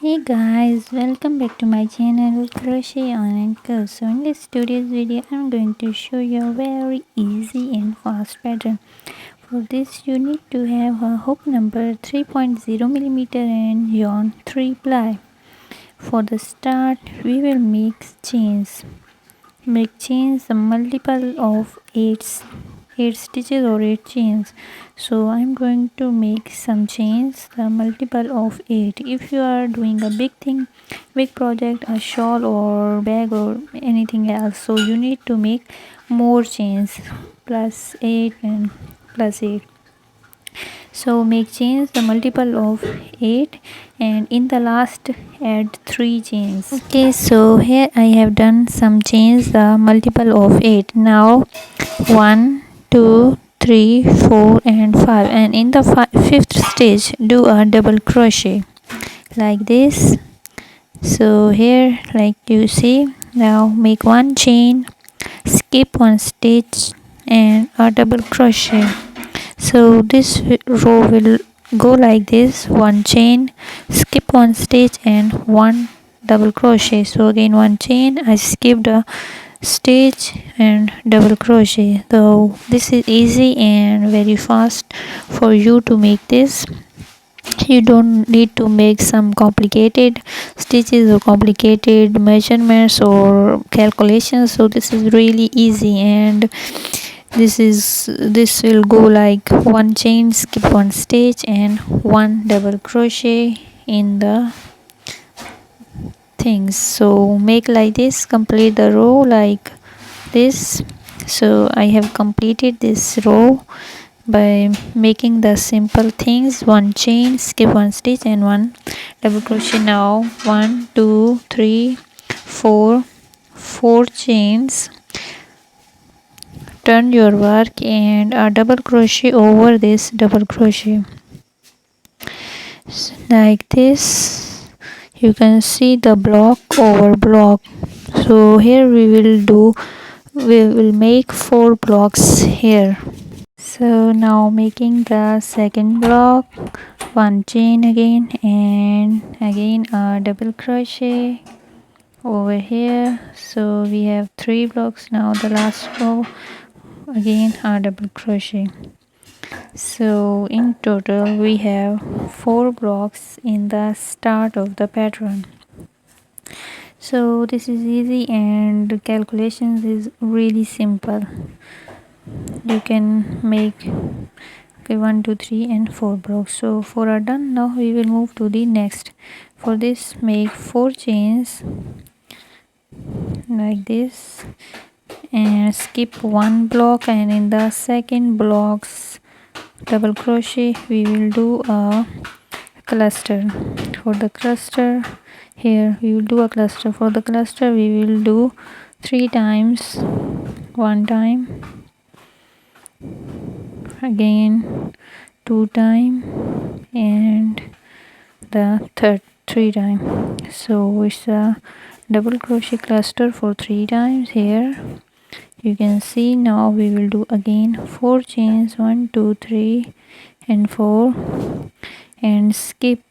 Hey guys, welcome back to my channel Crochet on and Co. So in this today's video I'm going to show you a very easy and fast pattern. For this you need to have a hook number 3.0 millimeter and yarn 3 ply. For the start we will make chains. Make chains a multiple of 8 stitches or 8 chains. So I'm going to make some chains the multiple of 8. If you are doing a big project, a shawl or bag or anything else, so you need to make more chains, plus 8 and plus 8. So make chains the multiple of 8 and in the last add 3 chains. Okay, so here I have done some chains the multiple of 8. Now 1 2 3 4 and 5, and in the fifth stitch do a double crochet like this. So here, like you see, now make one chain, skip one stitch and a double crochet. So this row will go like this: one chain, skip one stitch and one double crochet. So again one chain, I skipped a stitch and double crochet. So this is easy and very fast for you to make this. You don't need to make some complicated stitches or complicated measurements or calculations. So this is really easy, and this will go like one chain, skip one stitch and one double crochet in the things. So make like this, complete the row like this. So I have completed this row by making the simple things: one chain, skip one stitch and one double crochet. Now 1 2 3 4 4 chains, turn your work and a double crochet over this double crochet like this. You can see the block over block. So here we will make 4 blocks here. So now making the second block, one chain again and again a double crochet over here. So we have 3 blocks. Now the last row, again a double crochet. So in total we have 4 blocks in the start of the pattern. So this is easy and calculations is really simple. You can make 1 2 3 and 4 blocks. So 4 are done. Now we will move to the next. For this make 4 chains like this and skip one block, and in the second blocks double crochet we will do a cluster. For the cluster, here we will do a cluster. For the cluster we will do 3 times, one time, again 2 time and the third 3 time. So it's a double crochet cluster for 3 times. Here you can see. Now we will do again 4 chains, 1 2 3 and 4, and skip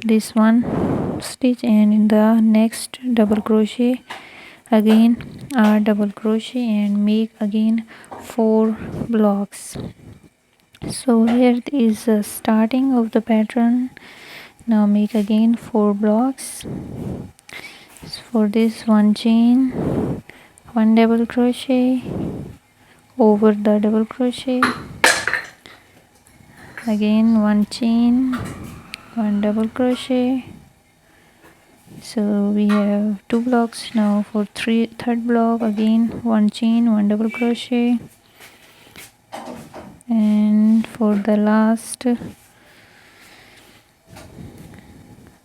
this one stitch, and in the next double crochet again a double crochet and make again 4 blocks. So here is the starting of the pattern. Now make again 4 blocks. For this, one chain, one double crochet over the double crochet, again one chain, one double crochet. So we have 2 blocks. Now for third block, again one chain, one double crochet, and for the last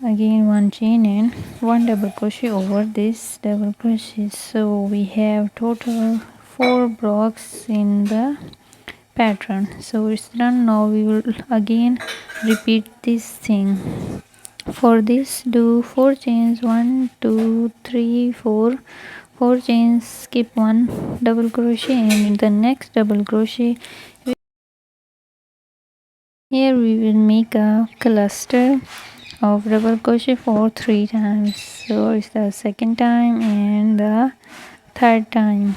again one chain and one double crochet over this double crochet. So we have total 4 blocks in the pattern. So it's done. Now we will again repeat this thing. For this do 4 chains, 1 2 3 4, 4 chains, skip one double crochet, and in the next double crochet here we will make a cluster of double crochet for 3 times. So it's the second time and the third time.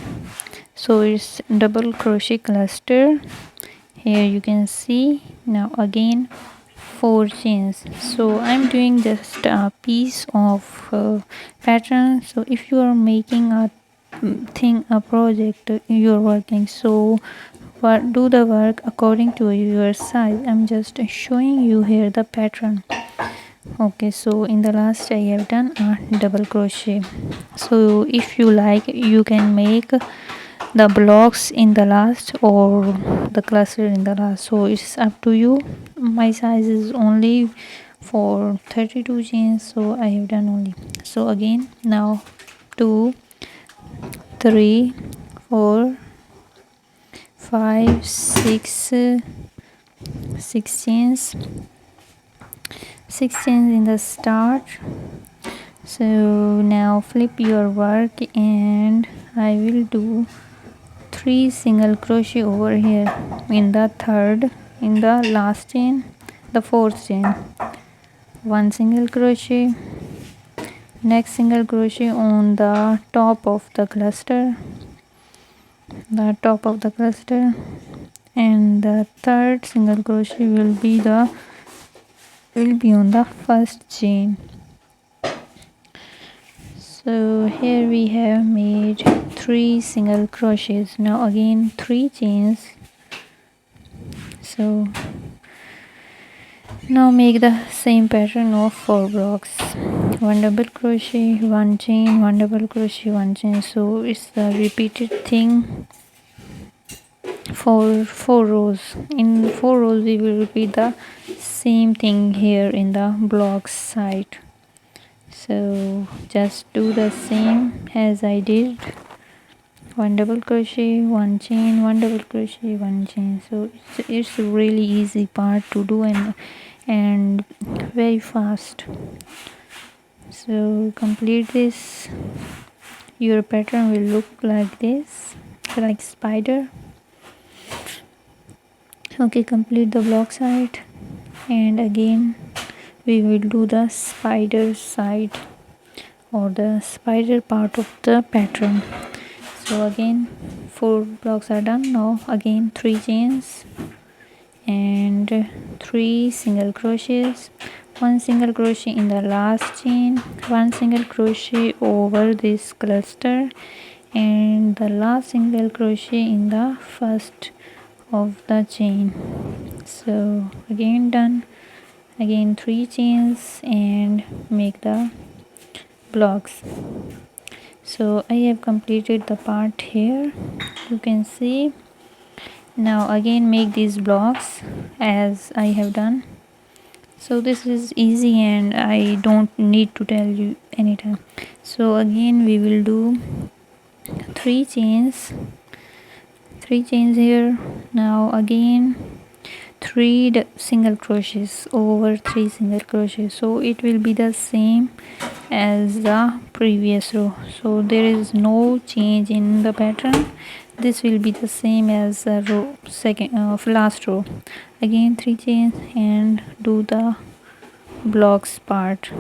So it's double crochet cluster. Here you can see. Now again 4 chains. So I'm doing just a piece of pattern. So if you are making a thing, a project, you're working, so do the work according to your size. I'm just showing you here the pattern. Okay, so in the last I have done a double crochet. So if you like, you can make the blocks in the last or the cluster in the last, so it's up to you. My size is only for 32 chains, so I have done only. So again, now 2 3 4 5 6 6 chains, 6 chains in the start. So now flip your work and I will do 3 single crochet over here in the third, in the last chain, the fourth chain, 1 single crochet, next single crochet on the top of the cluster, and the third single crochet will be on the first chain. So here we have made 3 single crochets. Now again 3 chains. So now make the same pattern of 4 blocks. 1 double crochet, 1 chain, 1 double crochet, 1 chain. So it's the repeated thing for 4 rows. In 4 rows we will repeat the same thing here in the blocks side. So just do the same as I did. 1 double crochet, 1 chain, 1 double crochet, 1 chain. So it's a really easy part to do and very fast. So complete this. Your pattern will look like this, like spider. Okay, complete the block side, and again we will do the spider side or the spider part of the pattern. So again 4 blocks are done. Now again 3 chains and 3 single crochets, 1 single crochet in the last chain, 1 single crochet over this cluster, and the last single crochet in the first of the chain. So again done. Again 3 chains and make the blocks. So I have completed the part here, you can see. Now again make these blocks as I have done. So this is easy and I don't need to tell you anytime. So again we will do 3 chains, 3 chains here. Now again 3 single crochets over 3 single crochets, so it will be the same as the previous row. So there is no change in the pattern. This will be the same as the row last row. Again 3 chains and do the blocks part.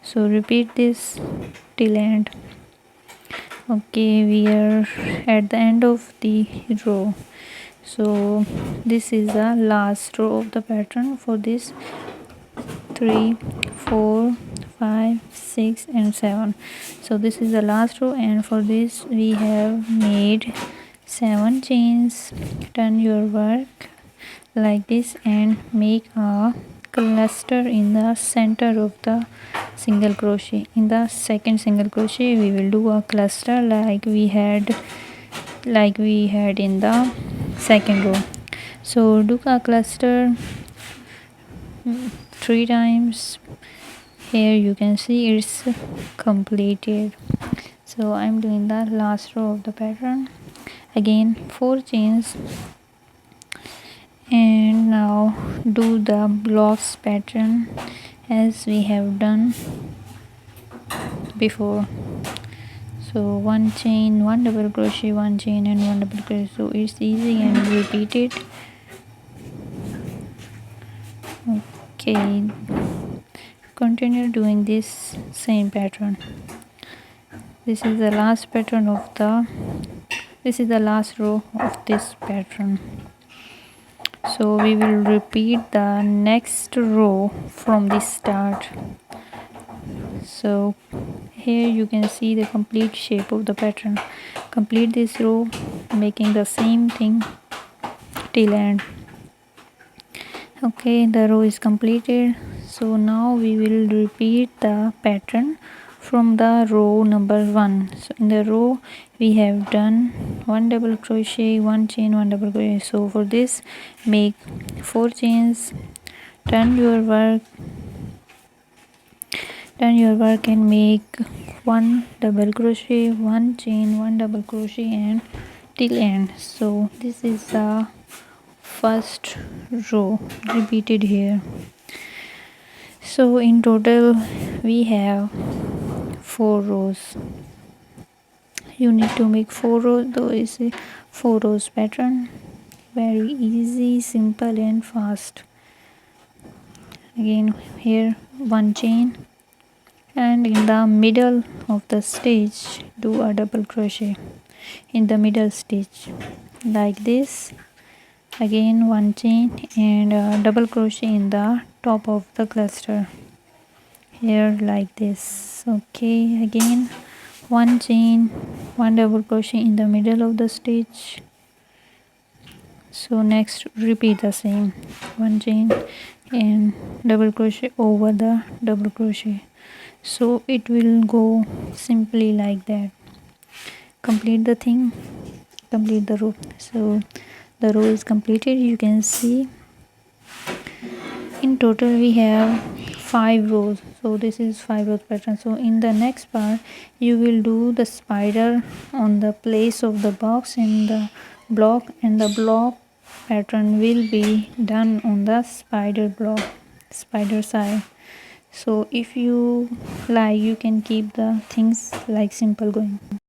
So repeat this till end. Okay, we are at the end of the row. So this is the last row of the pattern for this 3 4 5 6 and 7. So this is the last row, and for this we have made 7 chains. Turn your work like this and make a cluster in the center of the single crochet. In the second single crochet we will do a cluster like we had in the second row. So do a cluster 3 times. Here you can see it's completed. So I'm doing the last row of the pattern. Again 4 chains, and now do the blocks pattern as we have done before. So 1 chain, 1 double crochet, 1 chain and 1 double crochet. So it's easy and repeat it. Okay, continue doing this same pattern. This is the last pattern of this is the last row of this pattern. So we will repeat the next row from the start. So here you can see the complete shape of the pattern. Complete this row making the same thing till end. Okay, the row is completed. So now we will repeat the pattern from the row number 1. So in the row we have done 1 double crochet, 1 chain, 1 double crochet. So for this make 4 chains, turn your work and make 1 double crochet, 1 chain, 1 double crochet and till end. So this is the first row repeated here. So in total we have 4 rows. You need to make 4 rows, though it's a 4 rows pattern. Very easy, simple and fast. Again here 1 chain, and in the middle of the stitch do a double crochet in the middle stitch like this. Again 1 chain and a double crochet in the top of the cluster here like this. Okay, again 1 chain, 1 double crochet in the middle of the stitch. So next repeat the same, 1 chain and double crochet over the double crochet. So it will go simply like that. Complete the thing, complete the row. So the row is completed. You can see in total we have 5 rows. So this is 5 rows pattern. So in the next part you will do the spider on the place of the box in the block, and the block pattern will be done on the spider side. So if you like, you can keep the things like simple going.